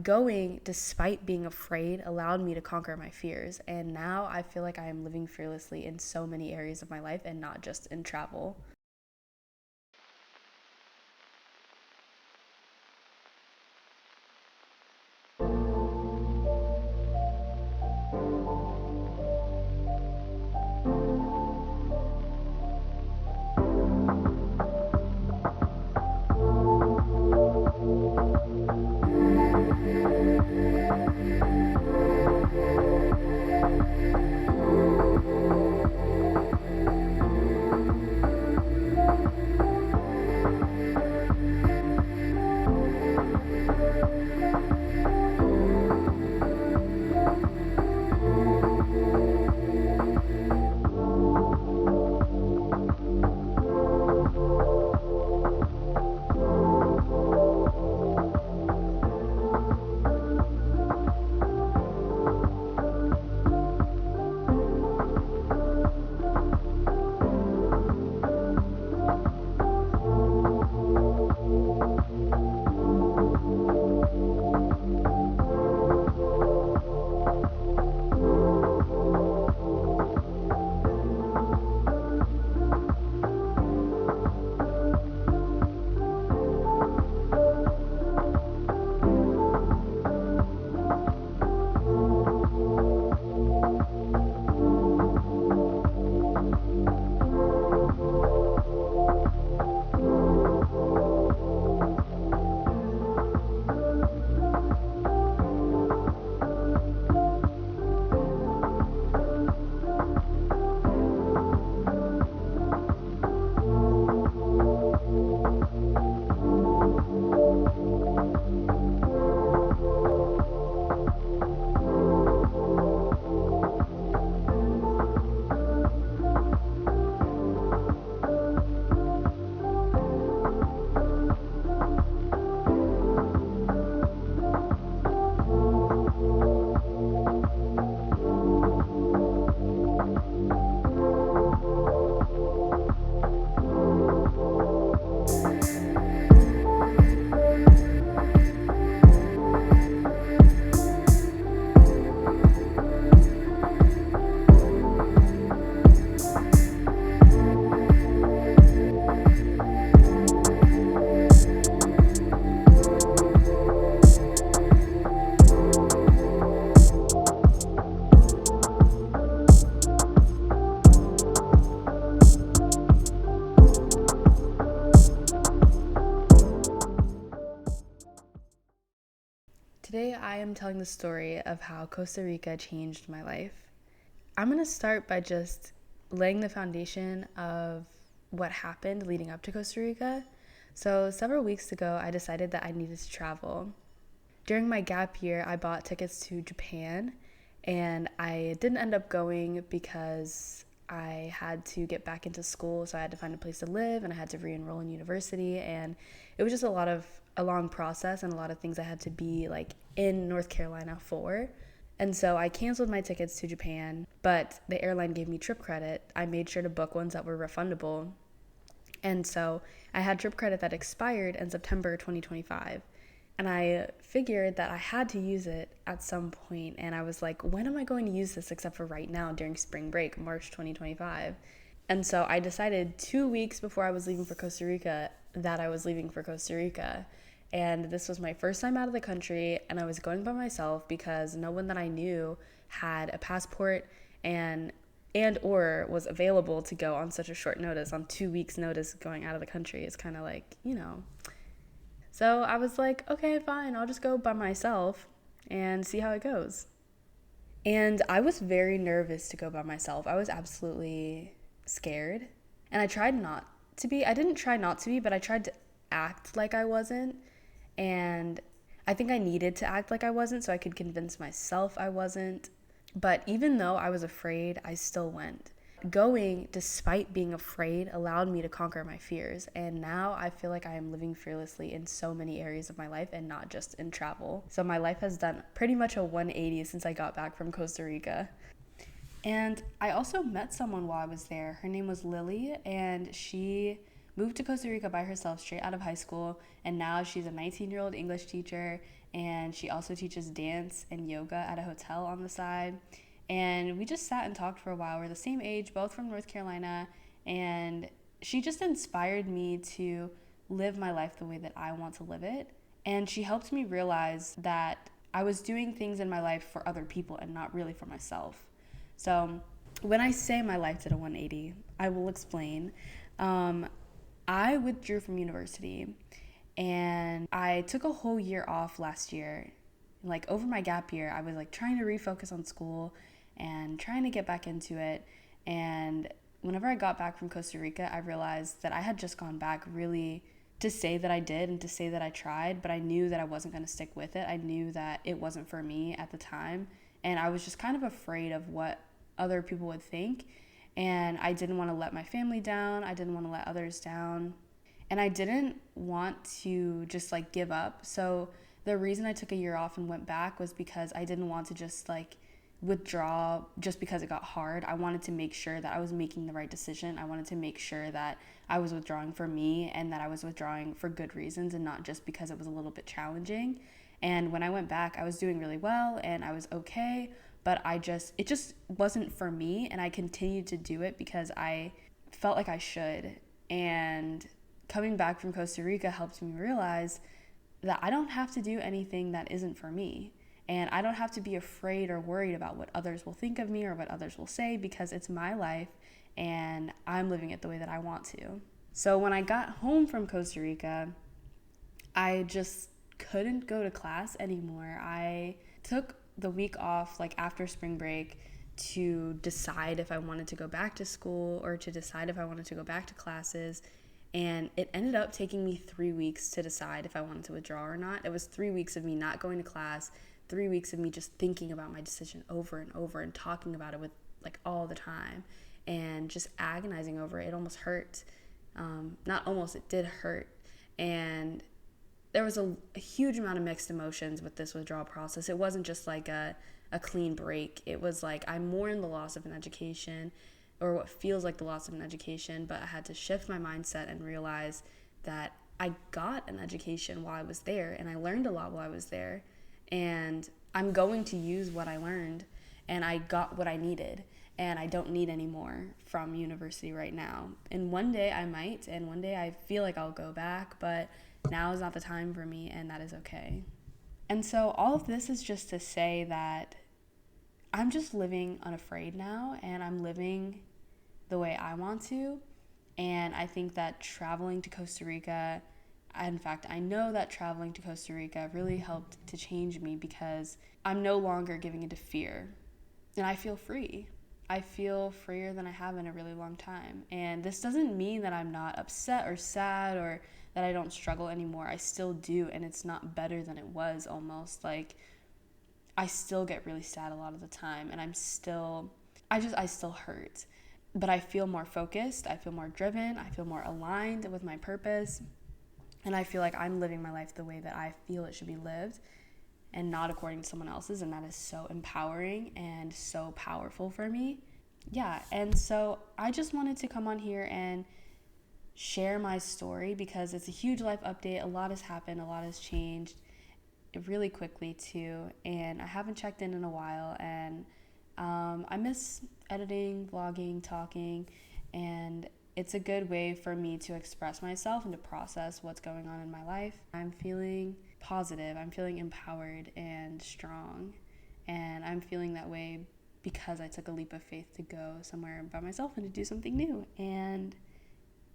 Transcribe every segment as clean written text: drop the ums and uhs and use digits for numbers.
Going, despite being afraid, allowed me to conquer my fears. And now I feel like I am living fearlessly in so many areas of my life and not just in travel. Today, I am telling the story of how Costa Rica changed my life. I'm going to start by just laying the foundation of what happened leading up to Costa Rica. So, several weeks ago, I decided that I needed to travel. During my gap year, I bought tickets to Japan, and I didn't end up going because I had to get back into school, so I had to find a place to live and I had to re-enroll in university, and it was just a long process and a lot of things I had to be like in North Carolina for. And so I canceled my tickets to Japan, but the airline gave me trip credit. I made sure to book ones that were refundable. And so I had trip credit that expired in September 2025. And I figured that I had to use it at some point. And I was like, when am I going to use this except for right now during spring break, March 2025? And so I decided 2 weeks before I was leaving for Costa Rica that I was leaving for Costa Rica. And this was my first time out of the country, and I was going by myself because no one that I knew had a passport and or was available to go on such a short notice, on 2 weeks notice going out of the country. It's kind of like. So I was like, okay, fine, I'll just go by myself and see how it goes. And I was very nervous to go by myself. I was absolutely scared. And I tried not to be. I didn't try not to be, but I tried to act like I wasn't. And I think I needed to act like I wasn't so I could convince myself I wasn't. But even though I was afraid, I still went. Going, despite being afraid, allowed me to conquer my fears. And now I feel like I am living fearlessly in so many areas of my life and not just in travel. So my life has done pretty much a 180 since I got back from Costa Rica. And I also met someone while I was there. Her name was Lily, and she moved to Costa Rica by herself straight out of high school. And now she's a 19-year-old English teacher, and she also teaches dance and yoga at a hotel on the side. And we just sat and talked for a while. We're the same age, both from North Carolina, and she just inspired me to live my life the way that I want to live it. And she helped me realize that I was doing things in my life for other people and not really for myself. So when I say my life did a 180, I will explain. I withdrew from university and I took a whole year off last year. Like over my gap year, I was like trying to refocus on school and trying to get back into it. And whenever I got back from Costa Rica, I realized that I had just gone back really to say that I did and to say that I tried, but I knew that I wasn't going to stick with it. I knew that it wasn't for me at the time, and I was just kind of afraid of what other people would think, and I didn't want to let my family down. I didn't want to let others down, and I didn't want to just like give up. So the reason I took a year off and went back was because I didn't want to just like withdraw just because it got hard. I wanted to make sure that I was making the right decision. I wanted to make sure that I was withdrawing for me and that I was withdrawing for good reasons and not just because it was a little bit challenging. And when I went back, I was doing really well and I was okay, but it just wasn't for me, and I continued to do it because I felt like I should. And coming back from Costa Rica helped me realize that I don't have to do anything that isn't for me. And I don't have to be afraid or worried about what others will think of me or what others will say, because it's my life and I'm living it the way that I want to. So when I got home from Costa Rica, I just couldn't go to class anymore. I took the week off like after spring break to decide if I wanted to go back to school or to decide if I wanted to go back to classes. And it ended up taking me 3 weeks to decide if I wanted to withdraw or not. It was 3 weeks of me not going to class, 3 weeks of me just thinking about my decision over and over and talking about it with like all the time and just agonizing over it. It almost hurt. Not almost, it did hurt. And there was a huge amount of mixed emotions with this withdrawal process. It wasn't just like a clean break. It was like I mourned the loss of an education, or what feels like the loss of an education, but I had to shift my mindset and realize that I got an education while I was there, and I learned a lot while I was there, and I'm going to use what I learned, and I got what I needed, and I don't need any more from university right now. And one day I might, and one day I feel like I'll go back, but now is not the time for me, and that is okay. And so all of this is just to say that I'm just living unafraid now, and I'm living the way I want to. And I think that traveling to Costa Rica, in fact, I know that traveling to Costa Rica really helped to change me, because I'm no longer giving into fear, and I feel free. I feel freer than I have in a really long time. And this doesn't mean that I'm not upset or sad or that I don't struggle anymore. I still do, and it's not better than it was almost. Like, I still get really sad a lot of the time, and I still hurt. But I feel more focused, I feel more driven, I feel more aligned with my purpose, and I feel like I'm living my life the way that I feel it should be lived and not according to someone else's, and that is so empowering and so powerful for me. Yeah, and so I just wanted to come on here and share my story because it's a huge life update. A lot has happened, a lot has changed really quickly too, and I haven't checked in a while, and I miss editing, vlogging, talking, and it's a good way for me to express myself and to process what's going on in my life. I'm feeling positive, I'm feeling empowered and strong, and I'm feeling that way because I took a leap of faith to go somewhere by myself and to do something new. And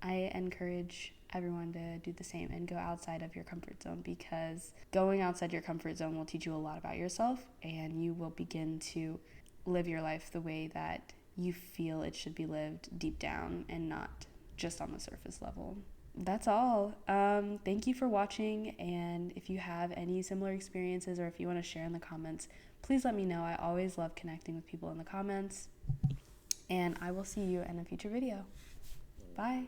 I encourage everyone to do the same and go outside of your comfort zone, because going outside your comfort zone will teach you a lot about yourself, and you will begin to live your life the way that you feel it should be lived deep down and not just on the surface level. That's all. Thank you for watching, and if you have any similar experiences or if you want to share in the comments, please let me know. I always love connecting with people in the comments, and I will see you in a future video. Bye.